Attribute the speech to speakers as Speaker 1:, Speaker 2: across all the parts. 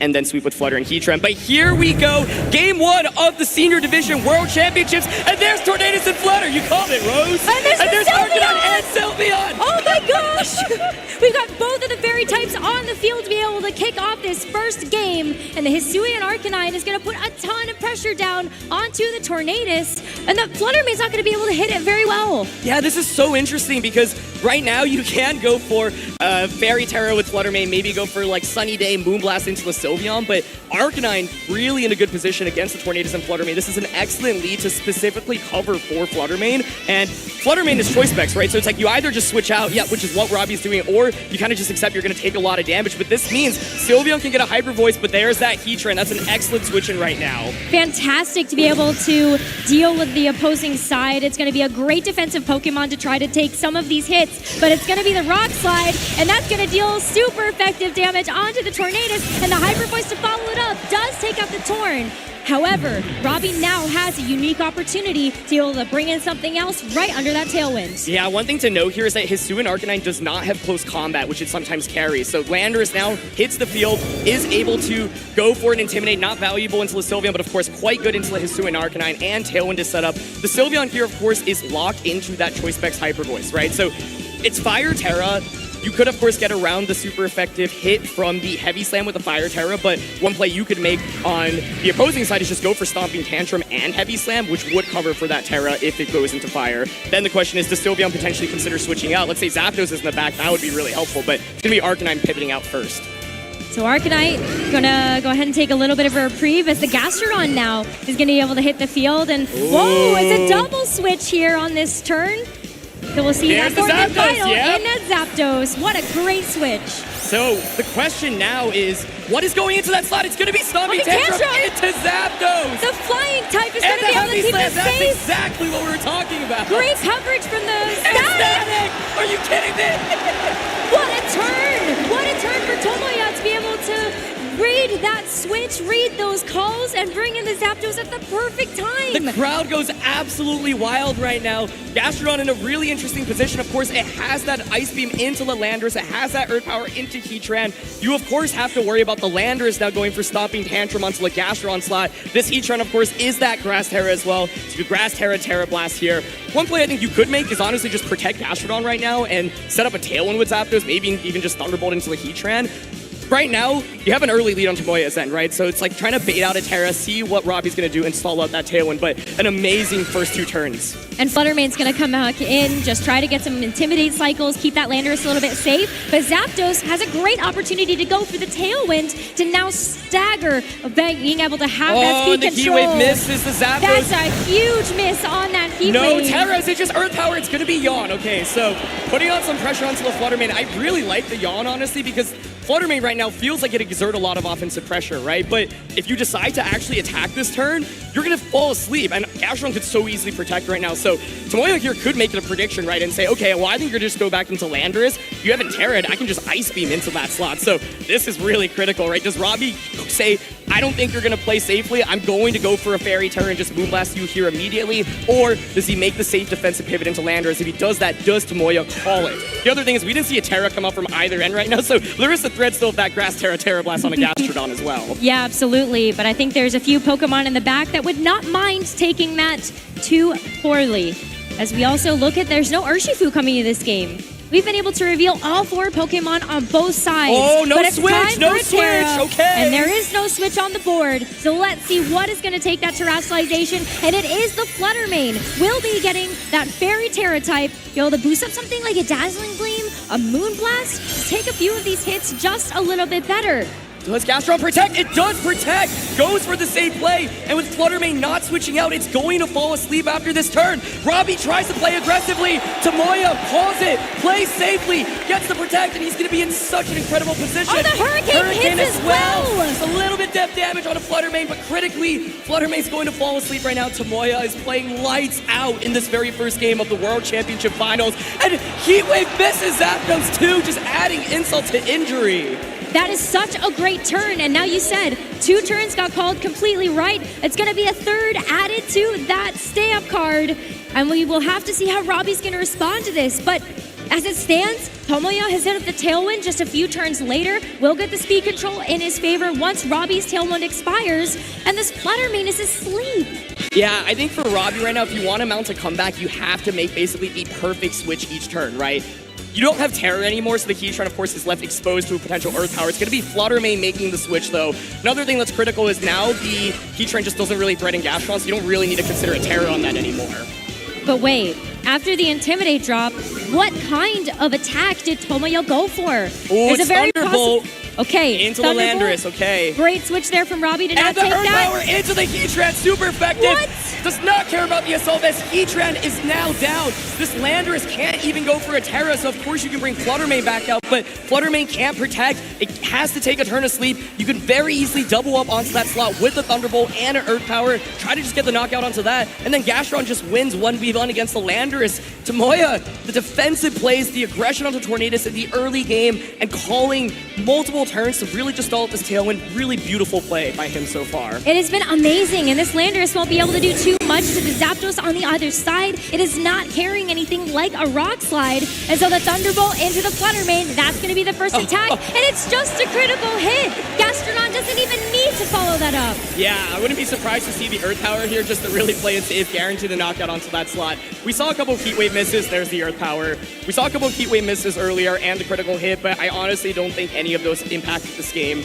Speaker 1: and then sweep with Flutter and Heatran. But here we go, Game 1 of the Senior Division World Championships, and there's Tornadus and Flutter. You called it, Rose.
Speaker 2: And there's
Speaker 1: Arcanine and Sylveon.
Speaker 2: Oh my gosh! We've got both of the fairy types on the field to be able to kick off this first game, and the Hisuian Arcanine is going to put a ton of pressure down onto the Tornadus, and the Fluttermane's not going to be able to hit it very well.
Speaker 1: Yeah, this is so interesting because right now you can go for Fairy Terra with Fluttermane, maybe go for like Sunny Day, Moonblast into the Sylveon, but Arcanine really in a good position against the Tornadus and Fluttermane. This is an excellent lead to specifically cover for Fluttermane, and Fluttermane is choice specs, right? So it's like you either just switch out, yeah, which is what Robbie's doing, or you kind of just accept you're going to take a lot of damage, but this means Sylveon can get a Hyper Voice, but there's that Heatran. That's an excellent switch in right now.
Speaker 2: Fantastic to be able to deal with the opposing side. It's going to be a great defensive Pokemon to try to take some of these hits, but it's going to be the Rock Slide, and that's going to deal super effective damage onto the Tornadus, and the Hyper Voice to follow it up does take out the Torn. However, Robbie now has a unique opportunity to be able to bring in something else right under that Tailwind.
Speaker 1: Yeah, one thing to note here is that Hisuian Arcanine does not have close combat, which it sometimes carries. So Landorus now hits the field, is able to go for an Intimidate, not valuable into the Sylveon, but of course quite good into the Hisuian Arcanine, and Tailwind is set up. The Sylveon here, of course, is locked into that Choice Specs Hyper Voice, right? So it's Fire Terra. You could, of course, get around the super effective hit from the Heavy Slam with the Fire Terra, but one play you could make on the opposing side is just go for Stomping Tantrum and Heavy Slam, which would cover for that Terra if it goes into Fire. Then the question is, does Sylveon potentially consider switching out? Let's say Zapdos is in the back, that would be really helpful, but it's going to be Arcanine pivoting out first.
Speaker 2: So Arcanine gonna go ahead and take a little bit of a reprieve as the Gastrodon now is gonna be able to hit the field, and whoa, it's a double switch here on this turn. So we'll see that fourth and final in that Zapdos. What a great switch.
Speaker 1: So the question now is, what is going into that slot? It's going to be Stomping Tantrum into Zapdos.
Speaker 2: The flying type is going to be able to keep it safe.
Speaker 1: That's exactly what we were talking about.
Speaker 2: Great coverage from the Static.
Speaker 1: Are you kidding me?
Speaker 2: What a turn. What a turn for Tomoya to be able to read that switch, read those calls, and bring in the Zapdos at the perfect time.
Speaker 1: The crowd goes absolutely wild right now. Gastrodon in a really interesting position. Of course, it has that Ice Beam into the Landorus. It has that Earth Power into Heatran. You, of course, have to worry about the Landorus now going for Stomping Tantrum onto the Gastrodon slot. This Heatran, of course, is that Grass Terra as well. So you Grass Terra, Terra Blast here. One play I think you could make is honestly just protect Gastrodon right now and set up a Tailwind with Zapdos, maybe even just Thunderbolt into the Heatran. Right now, you have an early lead on Tomoya's end, right? So it's like trying to bait out a Terra, see what Robbie's going to do, and stall out that Tailwind, but an amazing first two turns.
Speaker 2: And Fluttermane's going to come back in, just try to get some Intimidate cycles, keep that Landorus a little bit safe, but Zapdos has a great opportunity to go for the Tailwind to now stagger, being able to have that speed control.
Speaker 1: Oh, the Heat Wave misses the Zapdos.
Speaker 2: That's a huge miss on that Heat
Speaker 1: No
Speaker 2: Wave.
Speaker 1: Terras, it's just Earth Power, it's going to be Yawn. Okay, so putting on some pressure onto the Fluttermane. I really like the Yawn, honestly, because Fluttermane right now feels like it exerts a lot of offensive pressure, right? But if you decide to actually attack this turn, you're going to fall asleep, and Gastrodon could so easily protect right now. So Tomoya here could make it a prediction, right, and say, okay, well, I think you're going to just go back into Landorus. You haven't Terra'd, I can just Ice Beam into that slot. So this is really critical, right? Does Robbie say, I don't think you're going to play safely, I'm going to go for a Fairy Terra and just Moonblast you here immediately? Or does he make the safe defensive pivot into Landorus? If he does that, does Tomoya call it? The other thing is we didn't see a Terra come up from either end right now, so there is a threat still of that Grass Terra, Terra Blast on a Gastrodon as well.
Speaker 2: Yeah, absolutely, but I think there's a few Pokemon in the back that would not mind taking that too poorly. As we also look at, there's no Urshifu coming into this game. We've been able to reveal all 4 Pokemon on both sides.
Speaker 1: Oh, no switch, no switch, okay.
Speaker 2: And there is no switch on the board. So let's see what is going to take that Terastallization. And it is the Fluttermane. We'll be getting that Fairy Terra type. Be able to boost up something like a Dazzling Gleam, a Moonblast, to take a few of these hits just a little bit better.
Speaker 1: Does Gastrodon protect? It does protect! Goes for the safe play, and with Fluttermane not switching out, it's going to fall asleep after this turn. Robbie tries to play aggressively. Tomoya calls it, plays safely, gets the protect, and he's going to be in such an incredible position.
Speaker 2: Oh, the Hurricane hits as well!
Speaker 1: Just a little bit depth damage on a Fluttermane, but critically, Fluttermane's going to fall asleep right now. Tomoya is playing lights out in this very first game of the World Championship Finals, and Heat Wave misses Zapdos too, just adding insult to injury.
Speaker 2: That is such a great turn, and now you said 2 turns got called completely right. It's going to be a 3rd added to that stay-up card, and we will have to see how Robbie's going to respond to this, but As it stands, Tomoya has hit up the tailwind just a few turns later, will get the speed control in his favor once Robbie's tailwind expires, and this Flutter Mane is asleep.
Speaker 1: Yeah, I think for Robbie right now, if you want to mount a comeback, you have to make basically the perfect switch each turn, right? You don't have Terra anymore, so the Keytron, of course, is left exposed to a potential Earth Power. It's going to be Flutter Mane making the switch, though. Another thing that's critical is now the Keytron just doesn't really threaten Gastron, so you don't really need to consider a Terra on that anymore.
Speaker 2: But wait, after the Intimidate drop, what kind of attack did Tomoya go for?
Speaker 1: Oh, it's Thunderbolt.
Speaker 2: Okay,
Speaker 1: into the Landorus, okay.
Speaker 2: Great switch there from Robbie to not take
Speaker 1: that. And the
Speaker 2: that.
Speaker 1: Earth Power into the Heatran, super effective.
Speaker 2: What?
Speaker 1: Does not care about the assault as Heatran is now down. This Landorus can't even go for a Terra, so of course you can bring Flutter Mane back out, but Flutter Mane can't protect. It has to take a turn of sleep. You can very easily double up onto that slot with the Thunderbolt and an Earth Power. Try to just get the knockout onto that, and then Gastron just wins 1v1 against the Landorus. Tomoya, the defensive plays, the aggression onto Tornadus in the early game, and calling multiple turns to really just stall up this tailwind. Really beautiful play by him so far.
Speaker 2: It has been amazing, and this Landorus won't be able to do too much to the Zapdos on the other side. It is not carrying anything like a Rock Slide, and so the Thunderbolt into the Flutter Mane, that's going to be the first attack, and it's just a critical hit. Gastrodon doesn't even need to follow that up.
Speaker 1: Yeah, I wouldn't be surprised to see the Earth Power here just to really play it safe, guarantee the knockout onto that slot. We saw a couple of Heat Wave misses, there's the Earth Power. We saw a couple of Heat Wave misses earlier and the critical hit, but I honestly don't think any of those impacted this game.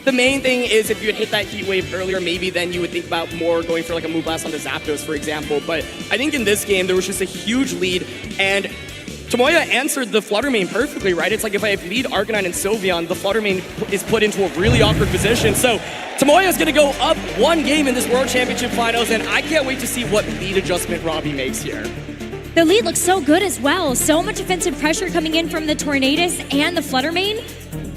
Speaker 1: The main thing is if you had hit that Heat Wave earlier, maybe then you would think about more going for like a Move Blast onto Zapdos, for example. But I think in this game, there was just a huge lead, and Tomoya answered the Flutter Mane perfectly, right? It's like if I have lead Arcanine and Sylveon, the Flutter Mane is put into a really awkward position. So Tomoya is going to go up one game in this World Championship Finals, and I can't wait to see what lead adjustment Robbie makes here.
Speaker 2: The lead looks so good as well. So much offensive pressure coming in from the Tornadus and the Flutter Mane.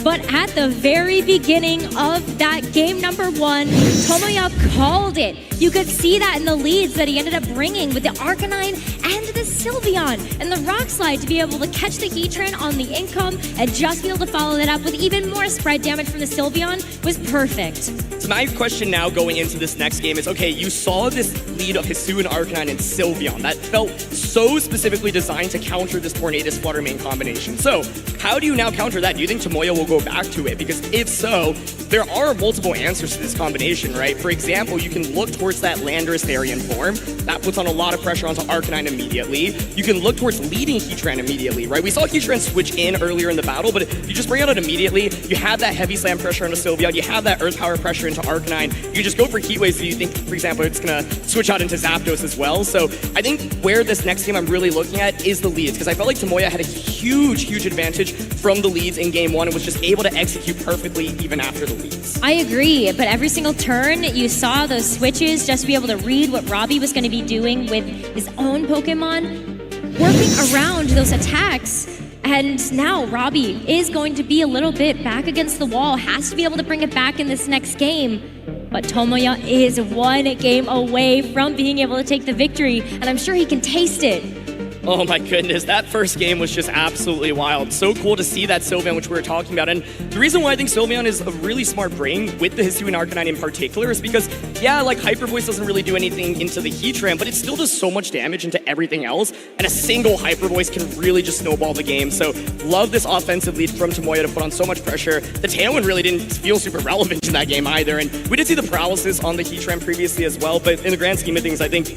Speaker 2: But at the very beginning of that game number one, Tomoya called it. You could see that in the leads that he ended up bringing with the Arcanine and the Sylveon and the Rock Slide to be able to catch the Heatran on the income and just be able to follow that up with even more spread damage from the Sylveon was perfect.
Speaker 1: So my question now going into this next game is, okay, you saw this lead of Hisuian Arcanine and Sylveon. That felt so specifically designed to counter this Tornadus Flutter Mane combination. So how do you now counter that? Do you think Tomoya will go back to it? Because if so, there are multiple answers to this combination, right? For example, you can look towards that Landorus variant form. That puts on a lot of pressure onto Arcanine immediately. You can look towards leading Heatran immediately, right? We saw Heatran switch in earlier in the battle, but if you just bring it out immediately, you have that heavy slam pressure onto Sylveon, you have that Earth Power pressure into Arcanine. You just go for Heat Waves, so you think, for example, it's gonna switch out into Zapdos as well. So I think where this next game I'm really looking at is the leads, because I felt like Tomoya had a huge advantage from the leads in game one and was just able to execute perfectly even after the leads.
Speaker 2: I agree, but every single turn you saw those switches just to be able to read what Robbie was going to be doing with his own Pokemon, working around those attacks. And now Robbie is going to be a little bit back against the wall, has to be able to bring it back in this next game. But Tomoya is one game away from being able to take the victory, and I'm sure he can taste it.
Speaker 1: Oh my goodness, that first game was just absolutely wild. So cool to see that Sylveon, which we were talking about. And the reason why I think Sylveon is a really smart brain with the Hisuian Arcanine in particular is because, yeah, like Hyper Voice doesn't really do anything into the Heatran, but it still does so much damage into everything else. And a single Hyper Voice can really just snowball the game. So love this offensive lead from Tomoya to put on so much pressure. The Tailwind really didn't feel super relevant in that game either. And we did see the paralysis on the Heatran previously as well. But in the grand scheme of things, I think,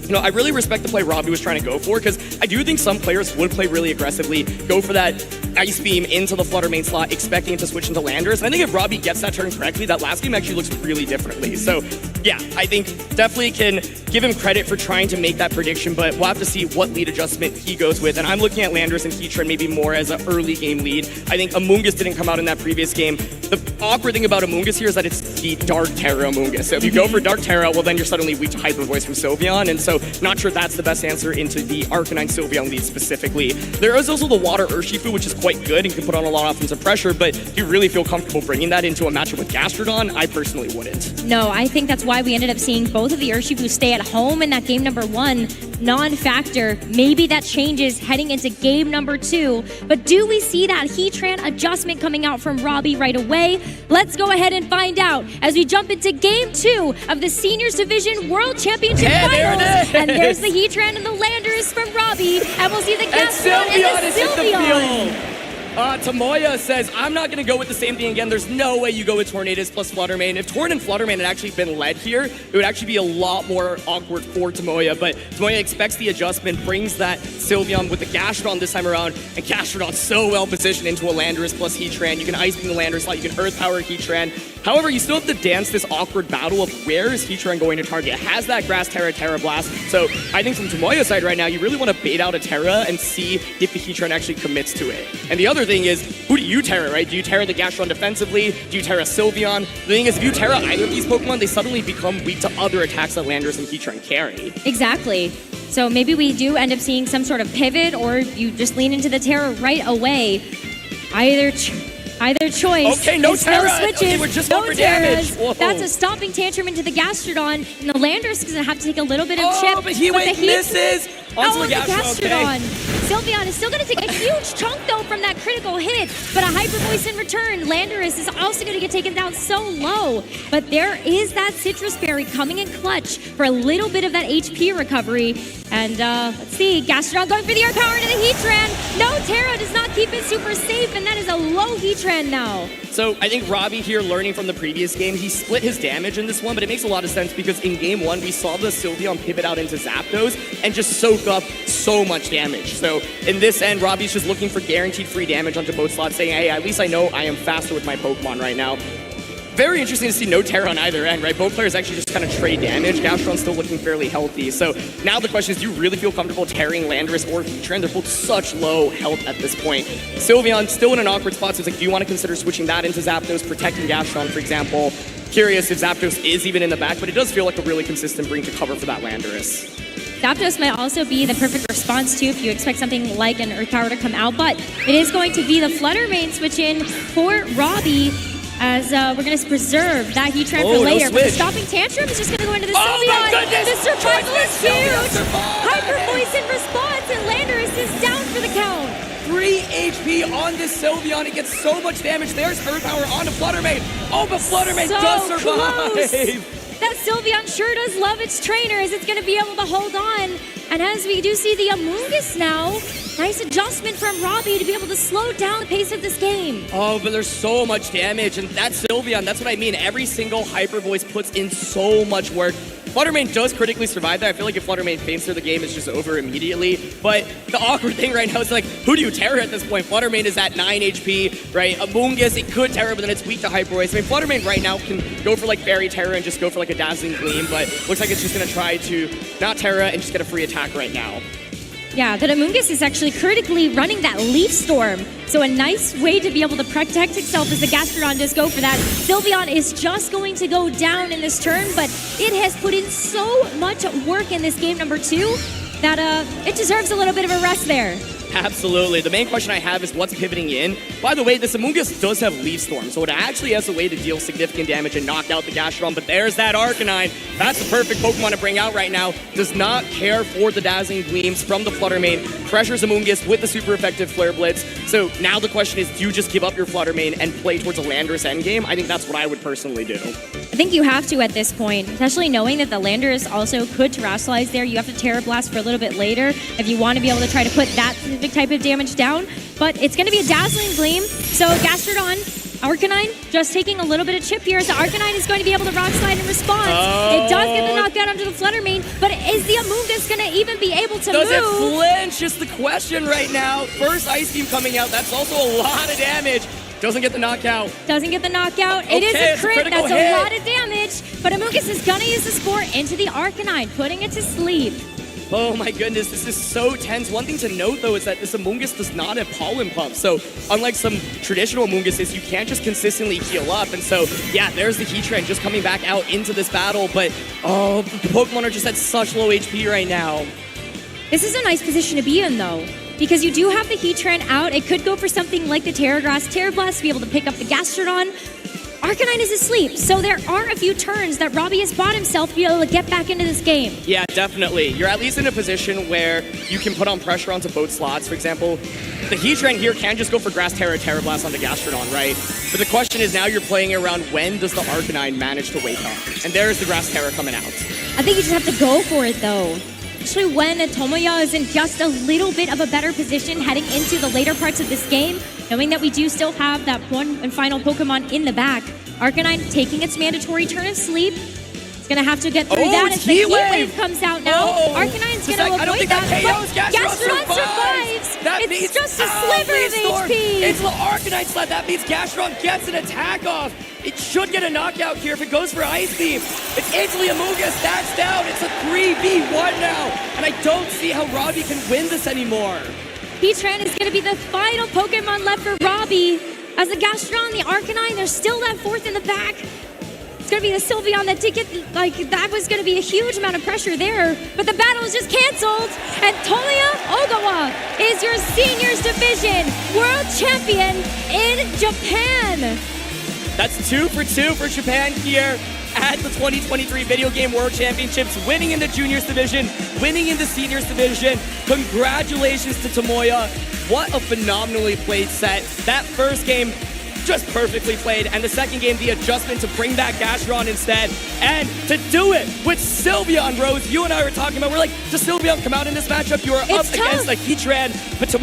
Speaker 1: you know, I really respect the play Robbie was trying to go for, because I do think some players would play really aggressively, go for that Ice Beam into the Flutter Mane slot, expecting it to switch into Landorus. And I think if Robbie gets that turn correctly, that last game actually looks really differently. So yeah, I think definitely can give him credit for trying to make that prediction, but we'll have to see what lead adjustment he goes with. And I'm looking at Landorus and Heatran maybe more as an early game lead. I think Amoonguss didn't come out in that previous game. The awkward thing about Amoonguss here is that it's the Dark Terra Amoonguss. So if you go for Dark Terra, well then you're suddenly weak to Hyper Voice from Sylveon, and so not sure that's the best answer into the Arcanine Sylveon lead specifically. There is also the Water Urshifu, which is quite good and can put on a lot of offensive pressure, but do you really feel comfortable bringing that into a matchup with Gastrodon? I personally wouldn't.
Speaker 2: No, I think that's why we ended up seeing both of the Urshifu stay at home in that game number 1, non-factor. Maybe that changes heading into game number 2. But do we see that Heatran adjustment coming out from Robbie right away? Let's go ahead and find out as we jump into game 2 of the Seniors Division World Championship Finals. And there's the Heatran and the Landers from Robbie. And we'll see the Gastrodon and the Sylveon.
Speaker 1: Tomoya says, I'm not going to go with the same thing again. There's no way you go with Tornadus plus Fluttermane. If Torn and Fluttermane had actually been led here, it would actually be a lot more awkward for Tomoya. But Tomoya expects the adjustment, brings that Sylveon with the Gastrodon this time around, and Gastrodon so well positioned into a Landorus plus Heatran. You can Ice Beam the Landorus slot, you can Earth Power Heatran. However, you still have to dance this awkward battle of where is Heatran going to target. It has that Grass Terra, Terra Blast. So I think from Tomoya's side right now, you really want to bait out a Terra and see if the Heatran actually commits to it. And the other thing is, who do you Terra, right? Do you Terra the Gastrodon defensively? Do you Terra Sylveon? The thing is, if you Terra either of these Pokemon, they suddenly become weak to other attacks that Landorus and Heatran carry.
Speaker 2: Exactly. So maybe we do end up seeing some sort of pivot, or you just lean into the Terra right away. Either choice.
Speaker 1: Okay, no Terra.
Speaker 2: Switches.
Speaker 1: Okay, we're just
Speaker 2: no
Speaker 1: over damage. Whoa.
Speaker 2: That's a stomping tantrum into the Gastrodon. And the Landorus is going to have to take a little bit of chip.
Speaker 1: But he misses. Onto the Gastrodon.
Speaker 2: Okay. Sylveon is still going to take a huge chunk, though, from that critical hit. But a Hyper Voice in return. Landorus is also going to get taken down so low. But there is that Citrus Berry coming in clutch for a little bit of that HP recovery. And let's see, Gastrodon going for the Earth Power into the Heatran. No, Terra does not keep it super safe, and that is a low Heatran now.
Speaker 1: So I think Robbie here, learning from the previous game, he split his damage in this one, but it makes a lot of sense because in game 1, we saw the Sylveon pivot out into Zapdos and just soak up so much damage. So in this end, Robbie's just looking for guaranteed free damage onto both slots, saying, hey, at least I know I am faster with my Pokemon right now. Very interesting to see no Terra on either end, right? Both players actually just kind of trade damage. Gastrodon's still looking fairly healthy. So now the question is, do you really feel comfortable tearing Landorus or Heatran? They're both such low health at this point. Sylveon still in an awkward spot, so it's like, do you want to consider switching that into Zapdos, protecting Gastrodon, for example? Curious if Zapdos is even in the back, but it does feel like a really consistent bring to cover for that Landorus.
Speaker 2: Zapdos might also be the perfect response, too, if you expect something like an Earth Power to come out, but it is going to be the Fluttermane switch in for Robbie, as we're going to preserve that Heatran for later.
Speaker 1: No
Speaker 2: but the stopping tantrum is just going to go into the Sylveon. The survival is huge. Hyper Voice in response, and Landorus is down for the count.
Speaker 1: 3 HP on this Sylveon. It gets so much damage. There's Earth Power onto Fluttermane. Oh, but Fluttermane does survive.
Speaker 2: Close. That Sylveon sure does love its trainer, as it's going to be able to hold on. And as we do see the Amoonguss now, nice adjustment from Robbie to be able to slow down the pace of this game.
Speaker 1: Oh, but there's so much damage, and that Sylveon, that's what I mean. Every single Hyper Voice puts in so much work. Fluttermane does critically survive that. I feel like if Fluttermane faints through the game, it's just over immediately. But the awkward thing right now is like, who do you Terra at this point? Fluttermane is at 9 HP, right? Amoonguss, it could Terra, but then it's weak to Hyper Voice. I mean, Fluttermane right now can go for like Fairy Terra and just go for like a Dazzling Gleam, but looks like it's just going to try to not Terra and just get a free attack right now.
Speaker 2: Yeah, the Amoonguss is actually critically running that Leaf Storm. So a nice way to be able to protect itself as the Gastrodon does go for that. Sylveon is just going to go down in this turn, but it has put in so much work in this game number 2 that it deserves a little bit of a rest there.
Speaker 1: Absolutely. The main question I have is what's pivoting in. By the way, this Amoonguss does have Leaf Storm, so it actually has a way to deal significant damage and knock out the Gastrodon, but there's that Arcanine. That's the perfect Pokemon to bring out right now. Does not care for the Dazzling Gleams from the Fluttermane. Pressures Amoonguss with the super effective Flare Blitz. So now the question is, do you just give up your Fluttermane and play towards a Landorus endgame? I think that's what I would personally do.
Speaker 2: I think you have to at this point, especially knowing that the Landorus also could Terrasilize there. You have to Terra Blast for a little bit later if you want to be able to try to put that specific type of damage down. But it's going to be a Dazzling Gleam. So Gastrodon, Arcanine, just taking a little bit of chip here. So Arcanine is going to be able to Rock Slide in response.
Speaker 1: Oh.
Speaker 2: It does get the knockout onto the Fluttermane, but is the Amoonguss going to even be able to move?
Speaker 1: Does it flinch is the question right now. First Ice Beam coming out. That's also a lot of damage. Doesn't get the knockout.
Speaker 2: Doesn't get the knockout.
Speaker 1: Okay,
Speaker 2: it is a crit. That's
Speaker 1: hit.
Speaker 2: A lot of damage. But Amoonguss is going to use the Spore into the Arcanine, putting it to sleep.
Speaker 1: Oh my goodness, this is so tense. One thing to note though is that this Amoonguss does not have Pollen Puff. So unlike some traditional Amoongusses, you can't just consistently heal up. And so yeah, there's the Heatran just coming back out into this battle. But oh, the Pokemon are just at such low HP right now.
Speaker 2: This is a nice position to be in though, because you do have the Heatran out. It could go for something like the Terra Blast to be able to pick up the Gastrodon. Arcanine is asleep, so there are a few turns that Robbie has bought himself to be able to get back into this game.
Speaker 1: Yeah, definitely. You're at least in a position where you can put on pressure onto both slots. For example, the Heatran here can just go for Grass Terra, Terra Blast onto Gastrodon, right? But the question is now you're playing around when does the Arcanine manage to wake up? And there's the Grass Terra coming out.
Speaker 2: I think you just have to go for it, though. Especially when Tomoya is in just a little bit of a better position heading into the later parts of this game, knowing that we do still have that one and final Pokemon in the back. Arcanine taking its mandatory turn of sleep. It's going to have to get through that as the Heat Wave comes out now. Arcanine's going to avoid that, but Gastrodon survives. It's just a sliver of HP.
Speaker 1: It's the Arcanine sled. That means Gastrodon gets an attack off. It should get a knockout here if it goes for Ice Beam. It's instantly Amoonguss. That's down. It's a 3v1 now. And I don't see how Robbie can win this anymore.
Speaker 2: Heatran is going to be the final Pokemon left for Robbie. As the Gastrodon, the Arcanine, there's still that fourth in the back. It's going to be the Sylveon that did get, that was going to be a huge amount of pressure there. But the battle is just canceled. And Tomoya Ogawa is your Seniors Division World Champion in Japan.
Speaker 1: That's 2 for 2 for Japan here at the 2023 Video Game World Championships, winning in the Juniors Division, winning in the Seniors Division. Congratulations to Tomoya. What a phenomenally played set. That first game, just perfectly played. And the second game, the adjustment to bring back Gastrodon instead. And to do it with Sylveon, Rose. You and I were talking about, we're like, does Sylveon come out in this matchup? You are up against a Heatran, but Tomoya